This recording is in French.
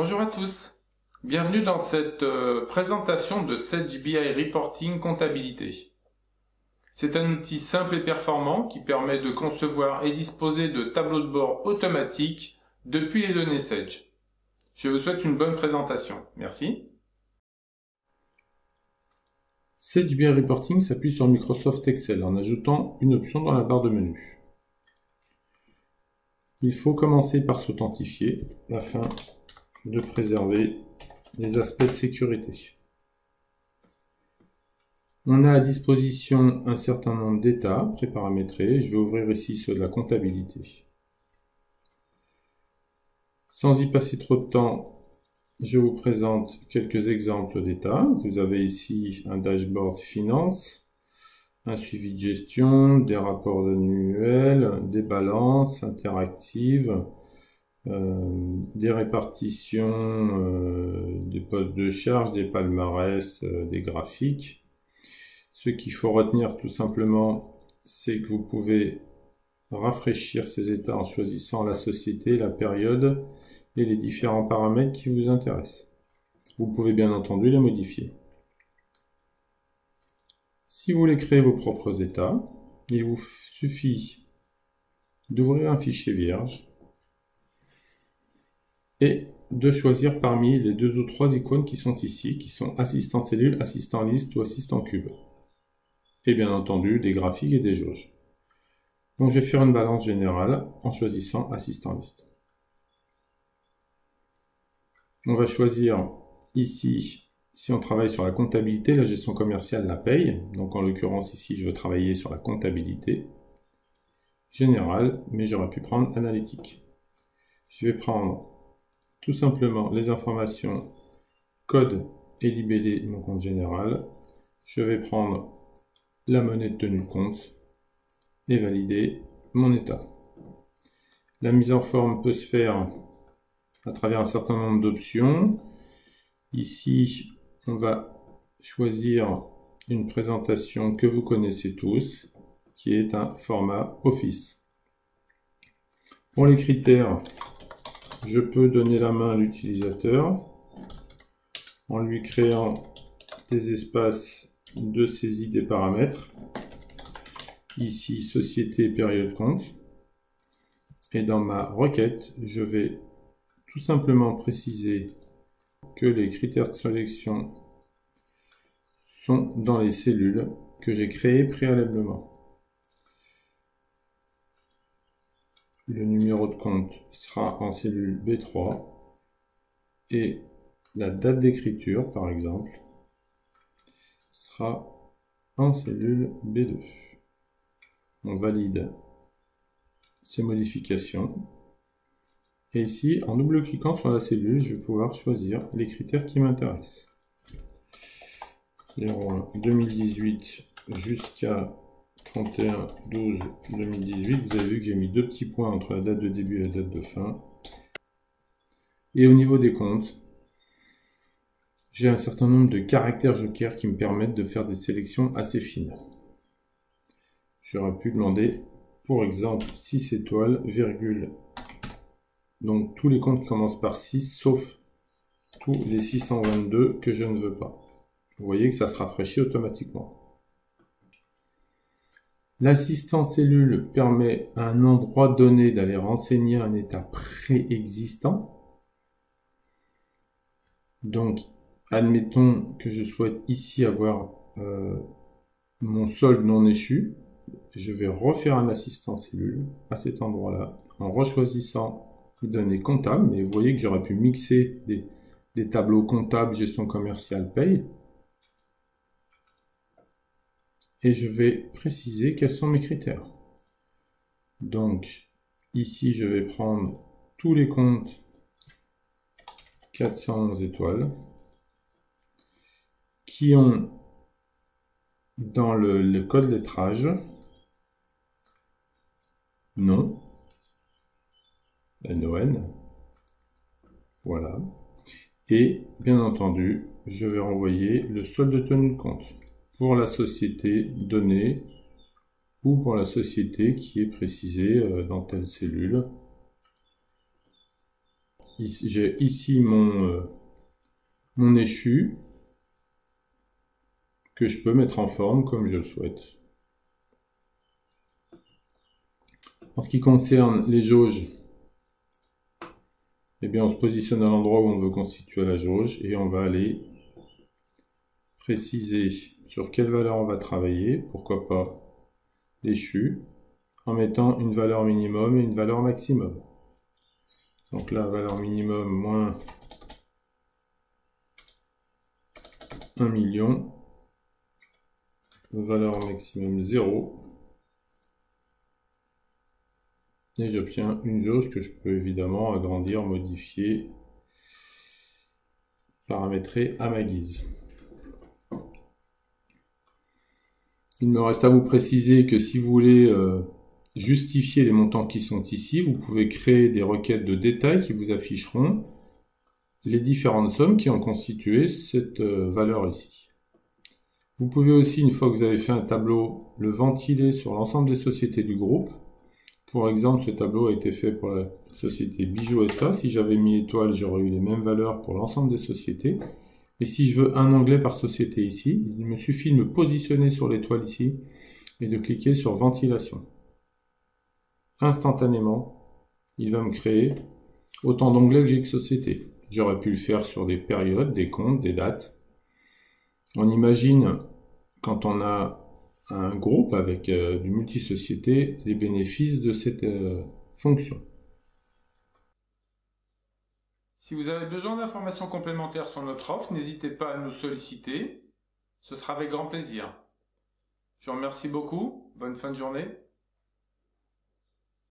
Bonjour à tous, bienvenue dans cette présentation de Sage BI Reporting Comptabilité. C'est un outil simple et performant qui permet de concevoir et disposer de tableaux de bord automatiques depuis les données Sage. Je vous souhaite une bonne présentation. Merci. Sage BI Reporting s'appuie sur Microsoft Excel en ajoutant une option dans la barre de menu. Il faut commencer par s'authentifier afin de préserver les aspects de sécurité. On a à disposition un certain nombre d'états préparamétrés. Je vais ouvrir ici ceux de la comptabilité. Sans y passer trop de temps, je vous présente quelques exemples d'états. Vous avez ici un dashboard finance, un suivi de gestion, des rapports annuels, des balances interactives, des répartitions des postes de charge, des palmarès, des graphiques. Ce qu'il faut retenir tout simplement, c'est que vous pouvez rafraîchir ces états en choisissant la société, la période et les différents paramètres qui vous intéressent. Vous pouvez bien entendu les modifier. Si vous voulez créer vos propres états, il vous suffit d'ouvrir un fichier vierge et de choisir parmi les 2 ou 3 icônes qui sont ici, qui sont assistant cellule, assistant liste ou assistant cube. Et bien entendu des graphiques et des jauges. Donc je vais faire une balance générale en choisissant assistant liste. On va choisir ici, si on travaille sur la comptabilité, la gestion commerciale, la paye. Donc en l'occurrence ici je veux travailler sur la comptabilité générale, mais j'aurais pu prendre analytique. Je vais prendre tout simplement les informations code et libellé mon compte général. Je vais prendre la monnaie de tenue de compte et valider mon état. La mise en forme peut se faire à travers un certain nombre d'options. Ici, on va choisir une présentation que vous connaissez tous, qui est un format Office. Pour les critères, je peux donner la main à l'utilisateur en lui créant des espaces de saisie des paramètres. Ici, société, période, compte. Et dans ma requête, je vais tout simplement préciser que les critères de sélection sont dans les cellules que j'ai créées préalablement. Le numéro de compte sera en cellule B3 et la date d'écriture, par exemple, sera en cellule B2. On valide ces modifications. Et ici, en double-cliquant sur la cellule, je vais pouvoir choisir les critères qui m'intéressent. 01-2018 jusqu'à 31-12-2018. Vous avez vu que j'ai mis 2 petits points entre la date de début et la date de fin. Et au niveau des comptes, j'ai un certain nombre de caractères jokers qui me permettent de faire des sélections assez fines. J'aurais pu demander, pour exemple, 6 étoiles, virgule. Donc tous les comptes qui commencent par 6, sauf tous les 622 que je ne veux pas. Vous voyez que ça se rafraîchit automatiquement. L'assistant cellule permet à un endroit donné d'aller renseigner un état préexistant. Donc, admettons que je souhaite ici avoir mon solde non échu. Je vais refaire un assistant cellule à cet endroit-là en rechoisissant les données comptables. Mais vous voyez que j'aurais pu mixer des tableaux comptables, gestion commerciale, paye. Et je vais préciser quels sont mes critères. Donc, ici, je vais prendre tous les comptes 411 étoiles qui ont dans le code lettrage nom, NON, voilà. Et bien entendu, je vais renvoyer le solde de tenue de compte pour la société donnée ou pour la société qui est précisée dans telle cellule. j'ai ici mon échu que je peux mettre en forme comme je le souhaite. En ce qui concerne les jauges, eh bien on se positionne à l'endroit où on veut constituer la jauge et on va aller préciser sur quelle valeur on va travailler, pourquoi pas l'échu, en mettant une valeur minimum et une valeur maximum. Donc là, valeur minimum moins 1 million, valeur maximum 0, et j'obtiens une jauge que je peux évidemment agrandir, modifier, paramétrer à ma guise. Il me reste à vous préciser que si vous voulez justifier les montants qui sont ici, vous pouvez créer des requêtes de détail qui vous afficheront les différentes sommes qui ont constitué cette valeur ici. Vous pouvez aussi, une fois que vous avez fait un tableau, le ventiler sur l'ensemble des sociétés du groupe. Pour exemple, ce tableau a été fait pour la société Bijoux SA. Si j'avais mis étoile, j'aurais eu les mêmes valeurs pour l'ensemble des sociétés. Et si je veux un onglet par société ici, il me suffit de me positionner sur l'étoile ici et de cliquer sur ventilation. Instantanément, il va me créer autant d'onglets que j'ai que sociétés. J'aurais pu le faire sur des périodes, des comptes, des dates. On imagine, quand on a un groupe avec du multisociété, les bénéfices de cette fonction. Si vous avez besoin d'informations complémentaires sur notre offre, n'hésitez pas à nous solliciter. Ce sera avec grand plaisir. Je vous remercie beaucoup. Bonne fin de journée.